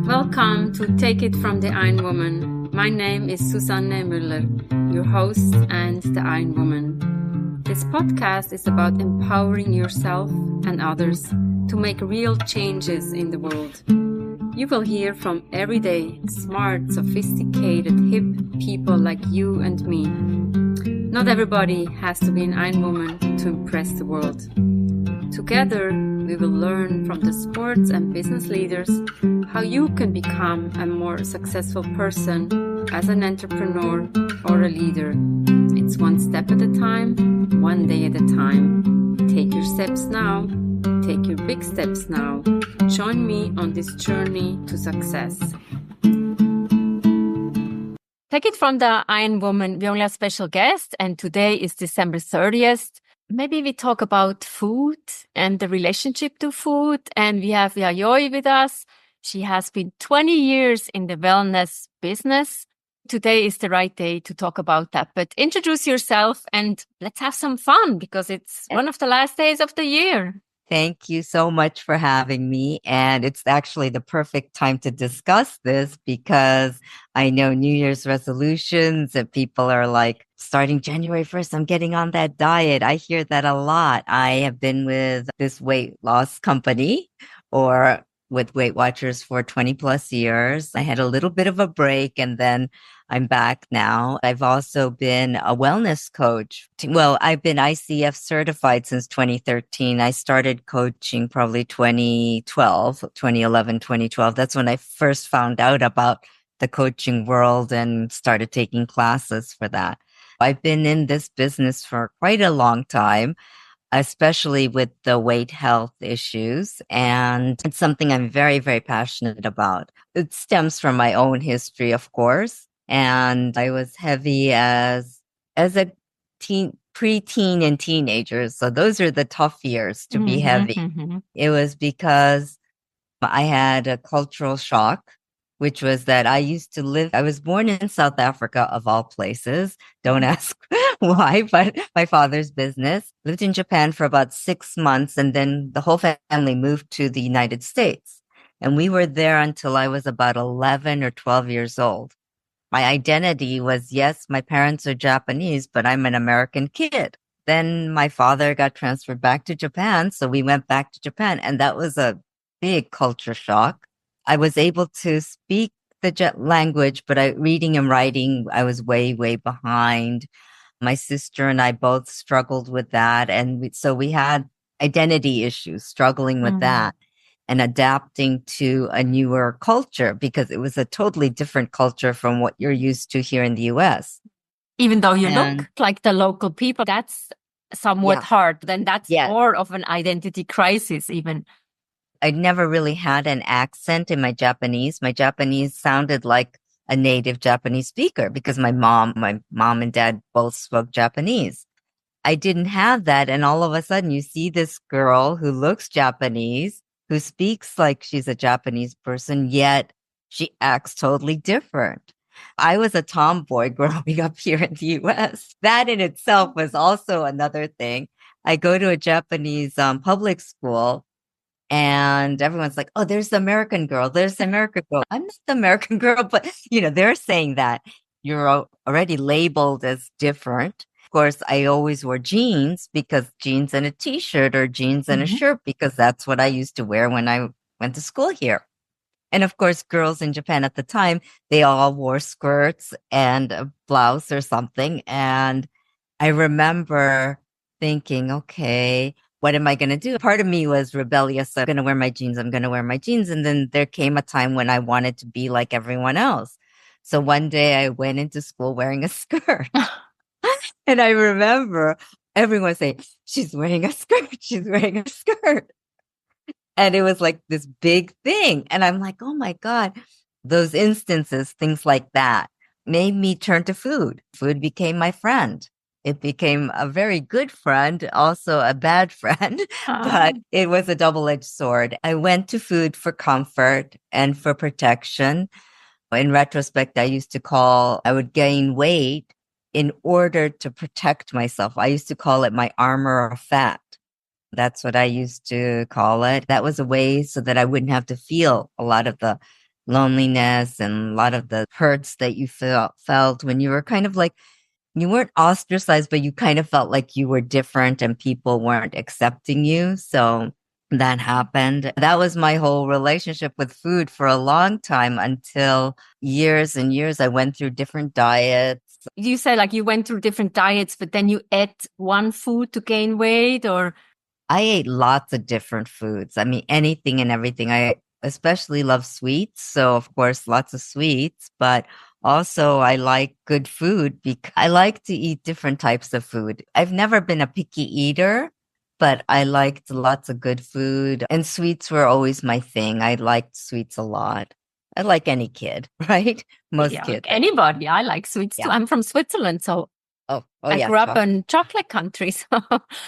Welcome to Take It from the Ironwoman. My name is Susanne Müller, your host and the Ironwoman. This podcast is about empowering yourself and others to make real changes in the world. You will hear from everyday, smart, sophisticated, hip people like you and me. Not everybody has to be an Ironwoman to impress the world. Together, we will learn from the sports and business leaders how you can become a more successful person as an entrepreneur or a leader. It's one step at a time, one day at a time. Take your steps now. Take your big steps now. Join me on this journey to success. Take it from the Ironwoman. We only have a special guest, and today is December 30th. Maybe we talk about food and the relationship to food. And we have Yayoi with us. She has been 20 years in the wellness business. Today is the right day to talk about that. But introduce yourself and let's have some fun because it's one of the last days of the year. Thank you so much for having me. And it's actually the perfect time to discuss this because I know New Year's resolutions and people are like, starting January 1st, I'm getting on that diet. I hear that a lot. I have been with this weight loss company or with Weight Watchers for 20 plus years. I had a little bit of a break and then I'm back now. I've also been a wellness coach. Well, I've been ICF certified since 2013. I started coaching probably 2011, 2012. That's when I first found out about the coaching world and started taking classes for that. I've been in this business for quite a long time, especially with the weight health issues. And it's something I'm very, very passionate about. It stems from my own history, of course. And I was heavy as a teen, preteen and teenagers. So those are the tough years to be heavy. It was because I had a cultural shock, which was that I was born in South Africa of all places. Don't ask why, but my father's business. Lived in Japan for about 6 months and then the whole family moved to the United States. And we were there until I was about 11 or 12 years old. My identity was, yes, my parents are Japanese, but I'm an American kid. Then my father got transferred back to Japan. So we went back to Japan and that was a big culture shock. I was able to speak the language, but reading and writing, I was way, way behind. My sister and I both struggled with that. And so we had identity issues, struggling with that and adapting to a newer culture because it was a totally different culture from what you're used to here in the US. Even though you look like the local people, that's somewhat hard. Then that's more of an identity crisis even. I never really had an accent in my Japanese. My Japanese sounded like a native Japanese speaker because my mom and dad both spoke Japanese. I didn't have that. And all of a sudden you see this girl who looks Japanese, who speaks like she's a Japanese person, yet she acts totally different. I was a tomboy growing up here in the US. That in itself was also another thing. I go to a Japanese public school and everyone's like, oh, there's the American girl. There's the American girl. I'm not the American girl, but they're saying that you're already labeled as different. Of course, I always wore jeans because jeans and a t-shirt or jeans and a shirt because that's what I used to wear when I went to school here. And of course, girls in Japan at the time, they all wore skirts and a blouse or something. And I remember thinking, okay, what am I going to do? Part of me was rebellious. I'm going to wear my jeans. I'm going to wear my jeans. And then there came a time when I wanted to be like everyone else. So one day I went into school wearing a skirt. And I remember everyone saying, she's wearing a skirt. She's wearing a skirt. And it was like this big thing. And I'm like, oh my God, those instances, things like that made me turn to food. Food became my friend. It became a very good friend, also a bad friend, but it was a double-edged sword. I went to food for comfort and for protection. In retrospect, I would gain weight in order to protect myself. I used to call it my armor of fat. That's what I used to call it. That was a way so that I wouldn't have to feel a lot of the loneliness and a lot of the hurts that you felt when you were kind of like, you weren't ostracized, but you kind of felt like you were different and people weren't accepting you. So that happened. That was my whole relationship with food for a long time until years and years. I went through different diets. You say like you went through different diets, but then you ate one food to gain weight, or? I ate lots of different foods. I mean, anything and everything. I especially love sweets. So, of course, lots of sweets, but also I like good food because I like to eat different types of food. I've never been a picky eater, but I liked lots of good food, and sweets were always my thing. I liked sweets a lot. I like any kid, right? Most Yeah, like kids. anybody. I like sweets too. Yeah. I'm from Switzerland, so Oh, I yeah. grew up in chocolate country, so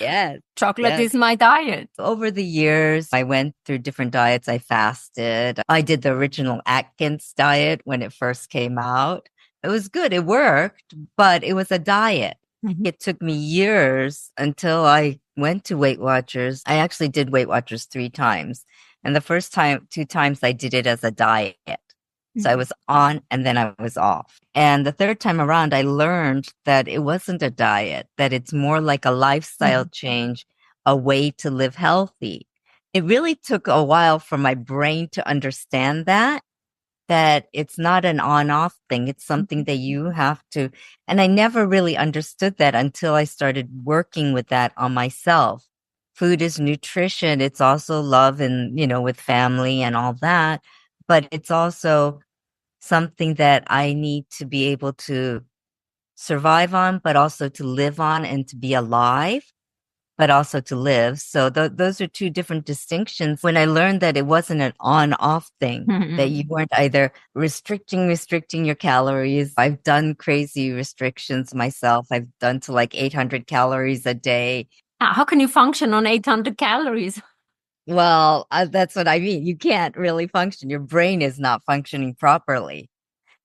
Yes. chocolate Yes. is my diet. Over the years, I went through different diets. I fasted. I did the original Atkins diet when it first came out. It was good. It worked, but it was a diet. Mhm. It took me years until I went to Weight Watchers. I actually did Weight Watchers 3 times. And the first time, 2 times, I did it as a diet. So I Mhm. was on and then I was off. And the third time around, I learned that it wasn't a diet, that it's more like a lifestyle change, a way to live healthy. It really took a while for my brain to understand that it's not an on off thing. It's something that you have to. And I never really understood that until I started working with that on myself. Food is nutrition. It's also love and, with family and all that. But it's also something that I need to be able to survive on, but also to live on and to be alive, but also to live. So those are two different distinctions. When I learned that it wasn't an on off thing, that you weren't either restricting your calories. I've done crazy restrictions myself. I've done to like 800 calories a day. How can you function on 800 calories? Well, that's what I mean. You can't really function. Your brain is not functioning properly.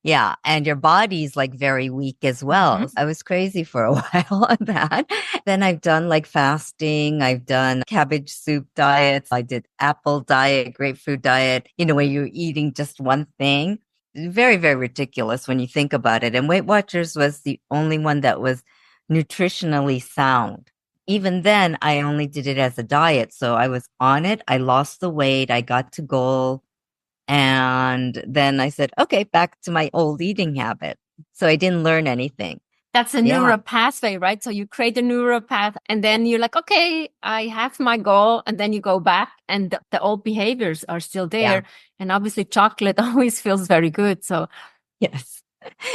Yeah, and your body's like very weak as well. I was crazy for a while on that. Then I've done like fasting. I've done cabbage soup diets. I did apple diet, grapefruit diet, where you're eating just one thing. Very, very ridiculous when you think about it. And Weight Watchers was the only one that was nutritionally sound. Even then, I only did it as a diet. So I was on it. I lost the weight. I got to goal. And then I said, okay, back to my old eating habit. So I didn't learn anything. That's a Yeah. neural pathway, right? So you create a neural path and then you're like, okay, I have my goal. And then you go back and the old behaviors are still there. Yeah. And obviously chocolate always feels very good. So Yes.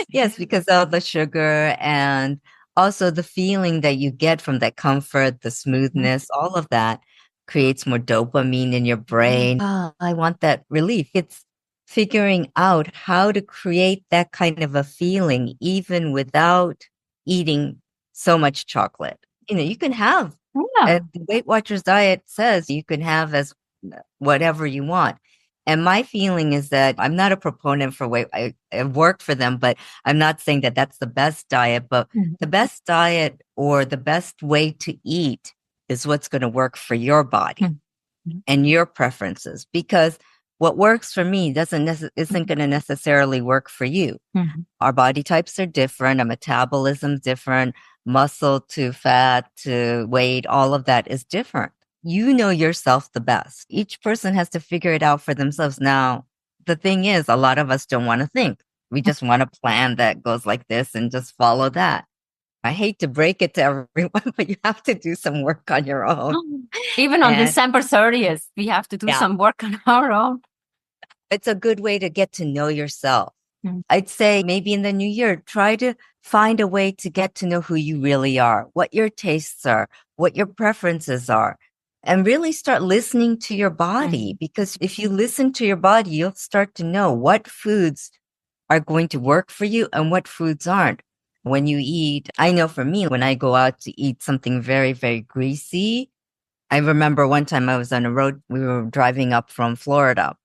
Yes, because of the sugar and also the feeling that you get from that comfort, the smoothness, all of that creates more dopamine in your brain. I want that relief. It's figuring out how to create that kind of a feeling even without eating so much chocolate. You can have, the Weight Watchers diet says you can have as whatever you want. And my feeling is that I'm not a proponent for weight. I've worked for them, but I'm not saying that that's the best diet. But the best diet or the best way to eat is what's going to work for your body and your preferences. Because what works for me isn't going to necessarily work for you. Our body types are different. Our metabolism's different. Muscle to fat to weight, all of that is different. You know yourself the best. Each person has to figure it out for themselves. Now, the thing is, a lot of us don't want to think. We just want a plan that goes like this and just follow that. I hate to break it to everyone, but you have to do some work on your own. Even on And December 30th, we have to do yeah, some work on our own. it's a good way to get to know yourself. I'd say maybe in the new year, try to find a way to get to know who you really are, what your tastes are, what your preferences are, and really start listening to your body. Because if you listen to your body, you'll start to know what foods are going to work for you and what foods aren't. When you eat, I know for me, when I go out to eat something very, very greasy, I remember one time I was on a road, we were driving up from Florida.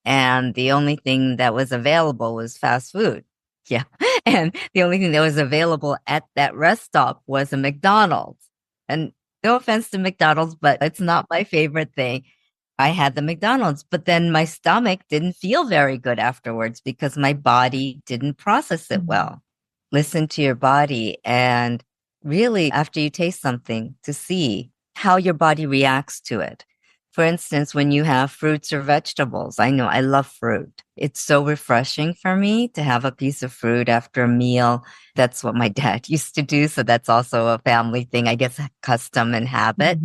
And the only thing that was available was fast food. Yeah. And the only thing that was available at that rest stop was a McDonald's. And No offense to McDonald's, but it's not my favorite thing. I had the McDonald's, but then my stomach didn't feel very good afterwards because my body didn't process it well. Listen to your body and really, after you taste something, to see how your body reacts to it. For instance, when you have fruits or vegetables, I know I love fruit. It's so refreshing for me to have a piece of fruit after a meal. That's what my dad used to do. So that's also a family thing, I guess, custom and habit.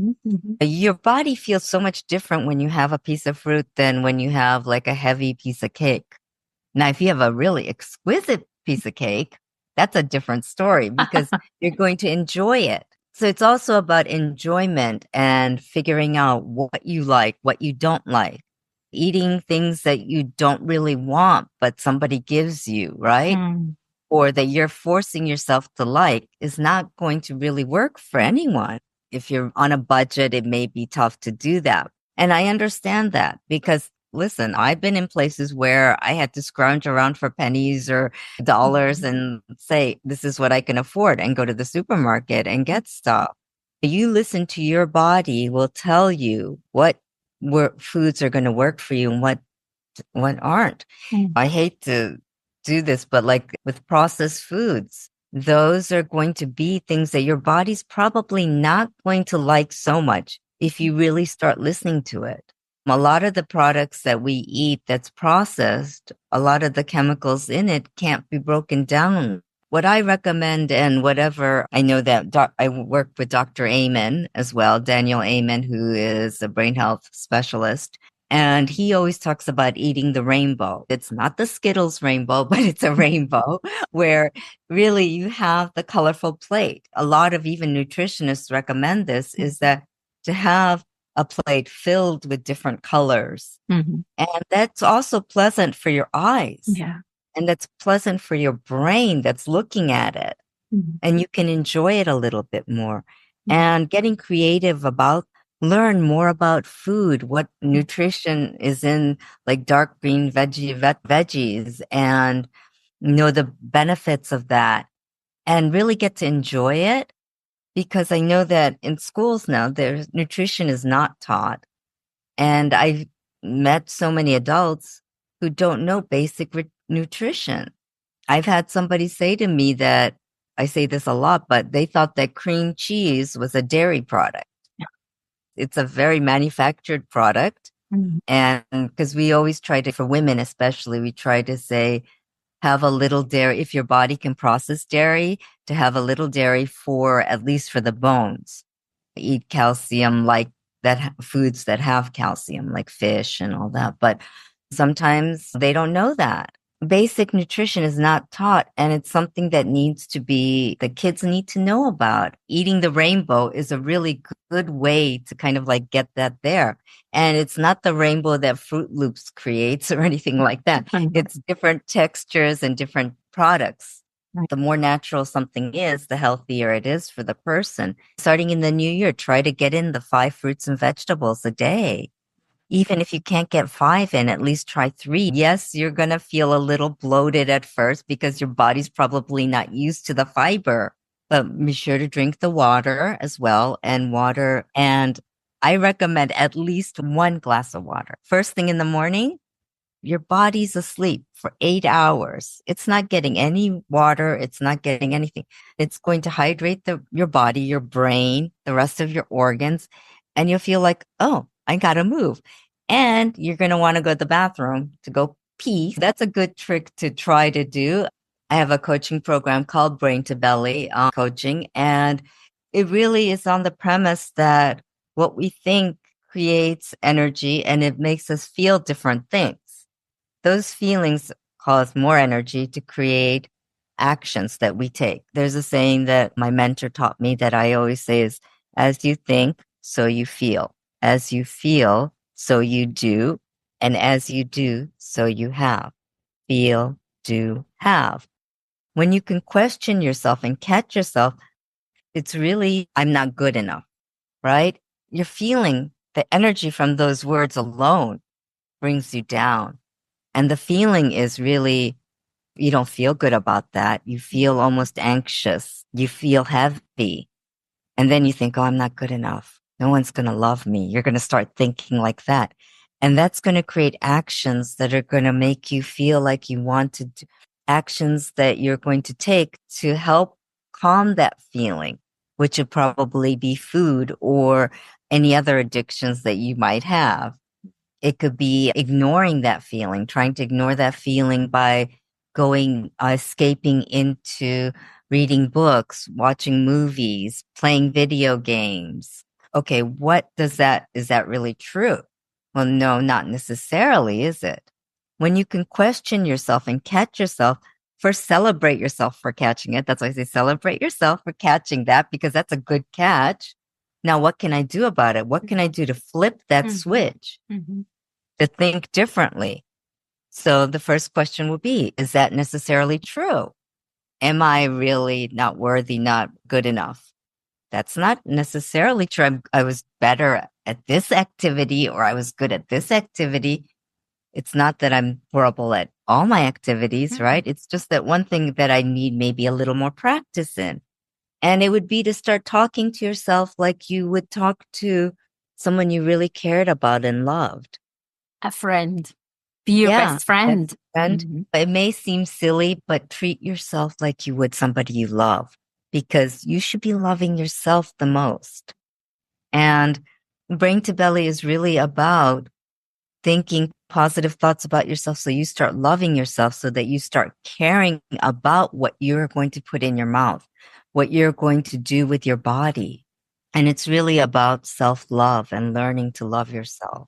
Your body feels so much different when you have a piece of fruit than when you have like a heavy piece of cake. Now, if you have a really exquisite piece of cake, that's a different story because you're going to enjoy it. So it's also about enjoyment and figuring out what you like, what you don't like, eating things that you don't really want, but somebody gives you, right? Or that you're forcing yourself to like is not going to really work for anyone. If you're on a budget, it may be tough to do that. And I understand that because listen, I've been in places where I had to scrounge around for pennies or dollars and say, this is what I can afford and go to the supermarket and get stuff. You listen to your body will tell you what foods are going to work for you and what aren't. I hate to do this, but like with processed foods, those are going to be things that your body's probably not going to like so much if you really start listening to it. A lot of the products that we eat that's processed, a lot of the chemicals in it can't be broken down. What I recommend and whatever, I know that I work with Dr. Amen as well, Daniel Amen, who is a brain health specialist. And he always talks about eating the rainbow. It's not the Skittles rainbow, but it's a rainbow where really you have the colorful plate. A lot of even nutritionists recommend this is that to have a plate filled with different colors. And that's also pleasant for your eyes. Yeah. And that's pleasant for your brain that's looking at it. And you can enjoy it a little bit more. And getting creative about learn more about food, what nutrition is in like dark green veggies and know the benefits of that and really get to enjoy it. Because I know that in schools now, nutrition is not taught. And I've met so many adults who don't know basic nutrition. I've had somebody say to me that I say this a lot, but they thought that cream cheese was a dairy product. It's a very manufactured product. And because we always try to, for women especially, we try to say, have a little dairy. If your body can process dairy, to have a little dairy for at least for the bones. Eat calcium like that, foods that have calcium, like fish and all that. But sometimes they don't know that. Basic nutrition is not taught, and it's something that the kids need to know about. Eating the rainbow is a really good way to kind of like get that there. And it's not the rainbow that Fruit Loops creates or anything like that. It's different textures and different products. The more natural something is, the healthier it is for the person. Starting in the new year, try to get in the 5 fruits and vegetables a day. Even if you can't get 5 in, at least try 3. Yes, you're going to feel a little bloated at first because your body's probably not used to the fiber, but be sure to drink the water as well and water. And I recommend at least 1 glass of water. First thing in the morning, your body's asleep for 8 hours. It's not getting any water. It's not getting anything. It's going to hydrate your body, your brain, the rest of your organs. And you'll feel like, oh, I got to move. And you're going to want to go to the bathroom to go pee. That's a good trick to try to do. I have a coaching program called Brain to Belly coaching. And it really is on the premise that what we think creates energy and it makes us feel different things. Those feelings cause more energy to create actions that we take. There's a saying that my mentor taught me that I always say is, as you think, so you feel. As you feel, so you do. And as you do, so you have. Feel, do, have. When you can question yourself and catch yourself, it's really, I'm not good enough, right? You're feeling the energy from those words alone brings you down. And the feeling is really, you don't feel good about that. You feel almost anxious. You feel heavy. And then you think, oh, I'm not good enough. No one's going to love me. You're going to start thinking like that. And that's going to create actions that are going to make you feel like you want to do actions that you're going to take to help calm that feeling, which would probably be food or any other addictions that you might have. It could be ignoring that feeling, trying to ignore that feeling by escaping into reading books, watching movies, playing video games. Okay, is that really true? Well, no, not necessarily, is it? When you can question yourself and catch yourself, first celebrate yourself for catching it. That's why I say celebrate yourself for catching that, because that's a good catch. Now, what can I do about it? What can I do to flip that switch, to think differently? So the first question would be, is that necessarily true? Am I really not worthy, not good enough? That's not necessarily true. I was better at this activity, or I was good at this activity. It's not that I'm horrible at all my activities, right? It's just that one thing that I need maybe a little more practice in. And it would be to start talking to yourself like you would talk to someone you really cared about and loved. A friend. Be your best friend. It may seem silly, but treat yourself like you would somebody you love, because you should be loving yourself the most. And Brain to Belly is really about thinking positive thoughts about yourself, so you start loving yourself, so that you start caring about what you're going to put in your mouth, what you're going to do with your body. And it's really about self-love and learning to love yourself.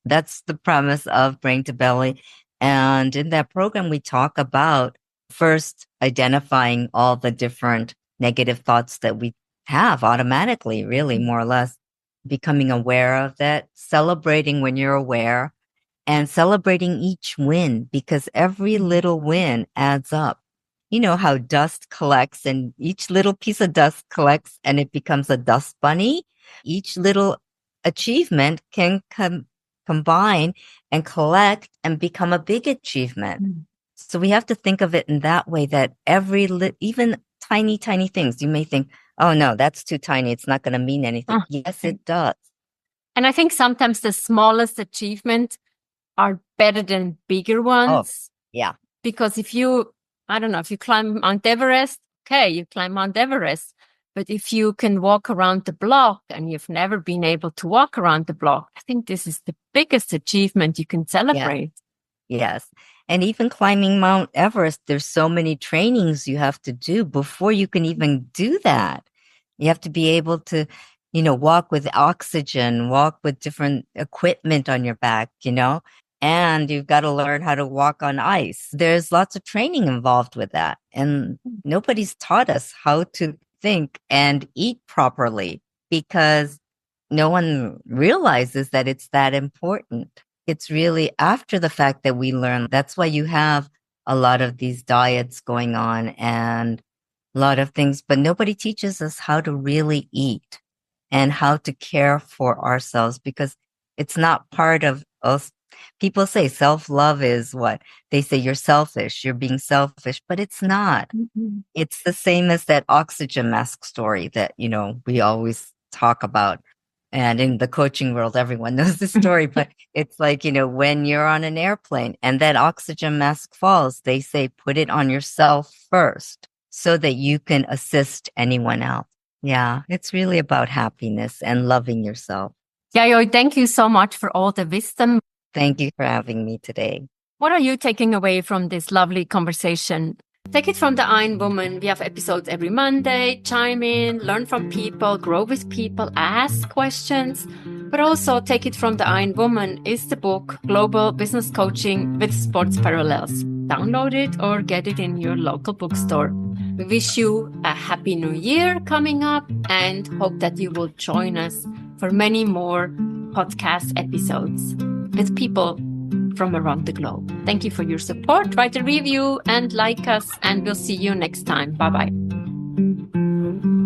That's the premise of Brain to Belly. And in that program, we talk about first identifying all the different negative thoughts that we have automatically, really, more or less, becoming aware of that, celebrating when you're aware, and celebrating each win, because every little win adds up. You know how dust collects, and each little piece of dust collects and it becomes a dust bunny. Each little achievement can combine and collect and become a big achievement. So we have to think of it in that way, that even tiny things, you may think, oh no, that's too tiny, it's not going to mean anything. Yes, it does. And I think sometimes the smallest achievements are better than bigger ones. Yeah. Because if you climb Mount Everest, okay, you climb Mount Everest. But if you can walk around the block and you've never been able to walk around the block, I think this is the biggest achievement you can celebrate. Yes. And even climbing Mount Everest, there's so many trainings you have to do before you can even do that. You have to be able to, walk with oxygen, walk with different equipment on your back, and you've got to learn how to walk on ice. There's lots of training involved with that. And nobody's taught us how to think and eat properly, because no one realizes that it's that important. It's really after the fact that we learn. That's why you have a lot of these diets going on and a lot of things, but nobody teaches us how to really eat and how to care for ourselves, because it's not part of us. People say self-love is what? They say you're selfish, you're being selfish, but it's not. It's the same as that oxygen mask story that, we always talk about. And in the coaching world, everyone knows the story, but it's like, when you're on an airplane and that oxygen mask falls, they say, put it on yourself first so that you can assist anyone else. Yeah, it's really about happiness and loving yourself. Yayoi, thank you so much for all the wisdom. Thank you for having me today. What are you taking away from this lovely conversation? Take it from the Ironwoman. We have episodes every Monday. Chime in, learn from people, grow with people, ask questions. But also take it from the Ironwoman is the book Global Business Coaching with Sports Parallels. Download it or get it in your local bookstore. We wish you a happy new year coming up and hope that you will join us for many more podcast episodes with people from around the globe. Thank you for your support. Write a review and like us, and we'll see you next time. Bye-bye.